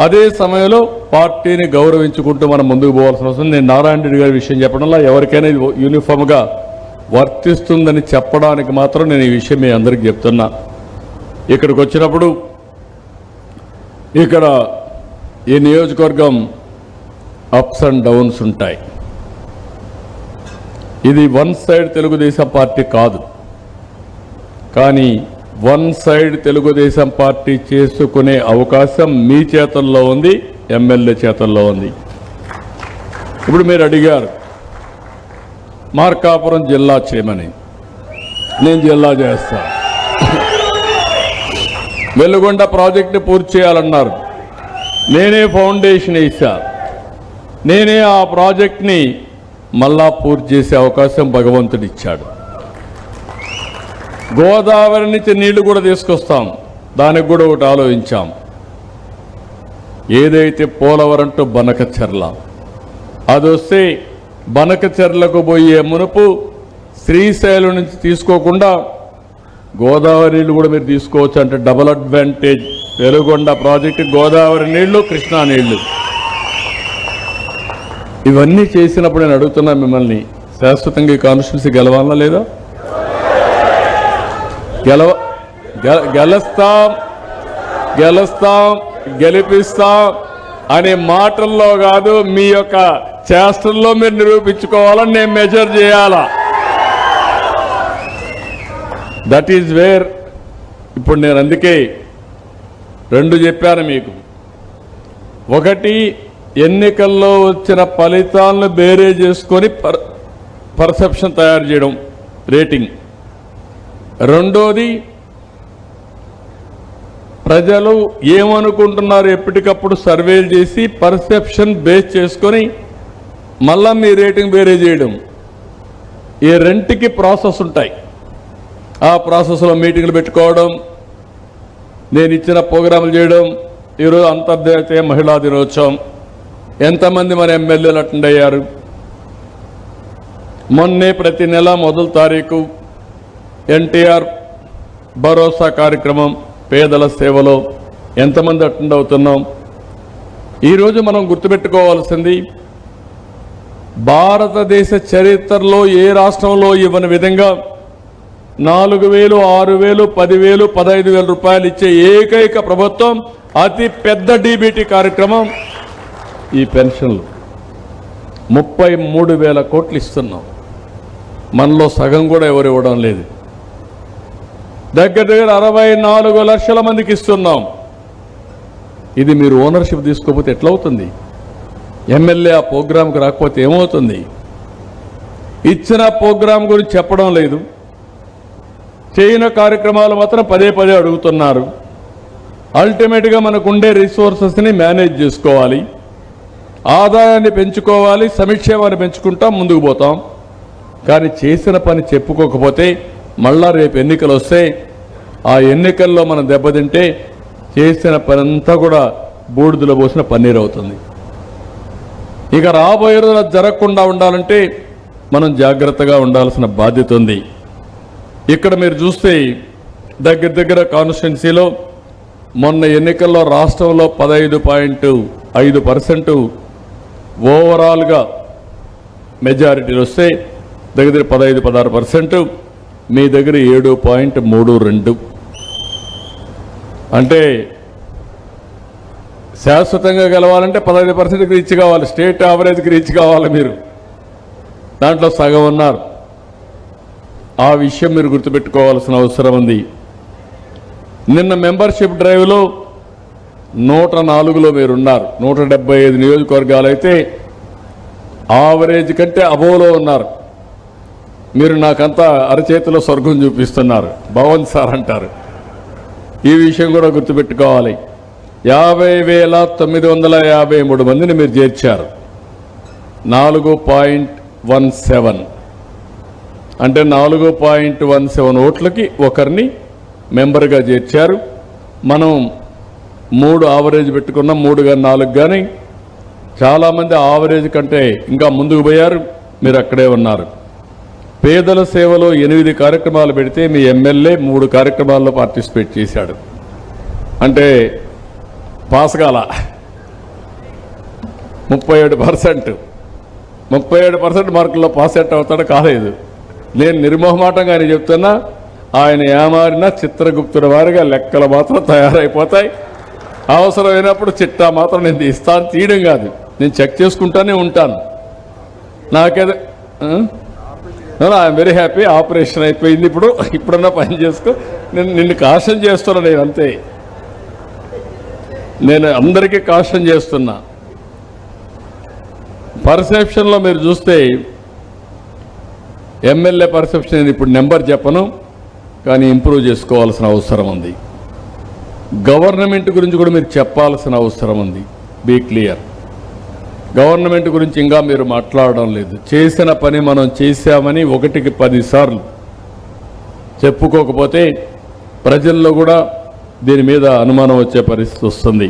Speaker 1: అదే సమయంలో పార్టీని గౌరవించుకుంటూ మనం ముందుకు పోవాల్సిన అవసరం. నేను నారాయణ రెడ్డి గారి విషయం చెప్పడంలో ఎవరికైనా యూనిఫామ్గా వర్తిస్తుందని చెప్పడానికి మాత్రం నేను ఈ విషయం మీ అందరికీ చెప్తున్నా. ఇక్కడికి వచ్చినప్పుడు ఇక్కడ ఈ నియోజకవర్గం అప్స్ అండ్ డౌన్స్ ఉంటాయి. ఇది 1 side తెలుగుదేశం పార్టీ కాదు, కానీ 1 side తెలుగుదేశం పార్టీ చేసుకునే అవకాశం మీ చేతుల్లో ఉంది, ఎమ్మెల్యే చేతుల్లో ఉంది. ఇప్పుడు మీరు అడిగారు మార్కాపురం జిల్లా చేయమని. నేను జిల్లా చేస్తా. వెలుగొండ ప్రాజెక్టుని పూర్తి చేయాలన్నారు. నేనే ఫౌండేషన్ వేసా. నేనే ఆ ప్రాజెక్ట్ని మళ్ళా పూర్తి చేసే అవకాశం భగవంతుడు ఇచ్చాడు. గోదావరి నుంచి నీళ్లు కూడా తీసుకొస్తాం, దానికి కూడా ఒకటి ఆలోచించాం. ఏదైతే పోలవరం టు బనకచెర్ల, అది వస్తే బనకచెర్లకు పోయే మునుపు శ్రీశైలం నుంచి తీసుకోకుండా గోదావరి నీళ్లు కూడా మీరు తీసుకోవచ్చు. అంటే double advantage. Veligonda project Godavari నీళ్లు, కృష్ణా నీళ్లు. ఇవన్నీ చేసినప్పుడు నేను అడుగుతున్నా మిమ్మల్ని, శాశ్వతంగా ఈ కాన్స్టిట్యూన్సీ గెలవాలా లేదా? గెలుస్తాం గెలిపిస్తాం అనే మాటల్లో కాదు, మీ యొక్క చేష్టల్లో మీరు నిరూపించుకోవాలని నేను మెజర్ చేయాలా. That is where. ఇప్పుడు నేను అందుకే 2 చెప్పాను మీకు. ఒకటి, ఎన్నికల్లో వచ్చిన ఫలితాలను బేరే చేసుకొని పర్సెప్షన్ తయారు చేయడం, రేటింగ్. రెండోది, ప్రజలు ఏమనుకుంటున్నారు ఎప్పటికప్పుడు సర్వేలు చేసి పర్సెప్షన్ బేస్ చేసుకొని మళ్ళా మీ రేటింగ్ బేరే చేయడం. ఈ రెంటికి ప్రాసెస్ ఉంటాయి. ఆ ప్రాసెస్లో మీటింగ్లు పెట్టుకోవడం, నేను ఇచ్చిన ప్రోగ్రాములు చేయడం. ఈరోజు అంతర్జాతీయ మహిళా దినోత్సవం, ఎంతమంది మన ఎమ్మెల్యేలు అటెండ్ అయ్యారు? మొన్నే ప్రతి నెల మొదటి తారీఖు ఎన్టీఆర్ భరోసా కార్యక్రమం, పేదల సేవలో ఎంతమంది అటెండ్ అవుతున్నాం? ఈరోజు మనం గుర్తుపెట్టుకోవాల్సింది, భారతదేశ చరిత్రలో ఏ రాష్ట్రంలో ఇవ్వని విధంగా 4,000, 6,000, 10,000, 15,000 రూపాయలు ఇచ్చే ఏకైక ప్రభుత్వం, అతి పెద్ద డీబీటీ కార్యక్రమం ఈ పెన్షన్లు. 33,000 కోట్లు ఇస్తున్నాం. మనలో సగం కూడా ఎవరు ఇవ్వడం లేదు. దగ్గర 64 లక్షల మందికి ఇస్తున్నాం. ఇది మీరు ఓనర్షిప్ తీసుకోకపోతే ఎట్లవుతుంది? ఎమ్మెల్యే ఆ ప్రోగ్రాంకి రాకపోతే ఏమవుతుంది? ఇచ్చిన ప్రోగ్రాం గురించి చెప్పడం లేదు, చేయని కార్యక్రమాలు మాత్రం పదే అడుగుతున్నారు. అల్టిమేట్గా మనకుండే రిసోర్సెస్ని మేనేజ్ చేసుకోవాలి, ఆదాయాన్ని పెంచుకోవాలి, సంక్షేమాన్ని పెంచుకుంటాం, ముందుకు పోతాం. కానీ చేసిన పని చెప్పుకోకపోతే మళ్ళా రేపు ఎన్నికలు వస్తే ఆ ఎన్నికల్లో మనం దెబ్బతింటే చేసిన పని అంతా కూడా బూడిదలో పోసిన పన్నీరు అవుతుంది. ఇక రాబోయే రోజులు జరగకుండా ఉండాలంటే మనం జాగ్రత్తగా ఉండాల్సిన బాధ్యత ఉంది. ఇక్కడ మీరు చూస్తే దగ్గర కాన్స్టిట్యున్సీలో మొన్న ఎన్నికల్లో రాష్ట్రంలో 15.5% ఓవరాల్గా మెజారిటీలు వస్తే దగ్గర 15-16%, మీ దగ్గర 7.32. అంటే శాశ్వతంగా గెలవాలంటే 15%కి రీచ్ కావాలి, స్టేట్ యావరేజ్కి రీచ్ కావాలి. మీరు దాంట్లో సగం ఉన్నారు. ఆ విషయం మీరు గుర్తుపెట్టుకోవాల్సిన అవసరం ఉంది. నిన్న మెంబర్షిప్ డ్రైవ్లో 104లో మీరున్నారు. 175 నియోజకవర్గాలు అయితే ఆవరేజ్ కంటే అబోవ్లో ఉన్నారు. మీరు నాకంతా అరచేతిలో స్వర్గం చూపిస్తున్నారు, బాగుంది సార్ అంటారు. ఈ విషయం కూడా గుర్తుపెట్టుకోవాలి. 50,953 మందిని మీరు చేర్చారు. 4.17 అంటే 4.17 ఓట్లకి ఒకరిని మెంబర్గా చేర్చారు. మనం 3 ఆవరేజ్ పెట్టుకున్నాం, 3 కానీ 4 కానీ. చాలామంది ఆవరేజ్ కంటే ఇంకా ముందుకు పోయారు, మీరు అక్కడే ఉన్నారు. పేదల సేవలో 8 కార్యక్రమాలు పెడితే మీ ఎమ్మెల్యే 3 కార్యక్రమాల్లో పార్టిసిపేట్ చేశాడు. అంటే పాస్ కాల 37% మార్కుల్లో పాస్ ఎట్ అవుతాడు, కాలేదు. నేను నిర్మోహమాటంగా ఆయన చెప్తున్నా, ఆయన ఏమారిన చిత్రగుప్తుడి వారిగా లెక్కలు మాత్రం తయారైపోతాయి. అవసరమైనప్పుడు చిట్టా మాత్రం నేను తీస్తాను, తీయడం కాదు, నేను చెక్ చేసుకుంటానే ఉంటాను. నాకేదో ఐఎమ్ వెరీ హ్యాపీ, ఆపరేషన్ అయిపోయింది, ఇప్పుడన్నా పని చేసుకో, నిన్ను కాషన్ చేస్తున్నా. నేను అంతే, నేను అందరికీ కాషన్ చేస్తున్నా. పర్సెప్షన్లో మీరు చూస్తే ఎమ్మెల్యే పర్సెప్షన్, నేను ఇప్పుడు నెంబర్ చెప్పను, కానీ ఇంప్రూవ్ చేసుకోవాల్సిన అవసరం ఉంది. గవర్నమెంట్ గురించి కూడా మీరు చెప్పాల్సిన అవసరం ఉంది. Be clear. గవర్నమెంట్ గురించి ఇంకా మీరు మాట్లాడడం లేదు. చేసిన పని మనం చేశామని 1కి 10 సార్లు చెప్పుకోకపోతే ప్రజల్లో కూడా దీని మీద అనుమానం వచ్చే పరిస్థితి వస్తుంది.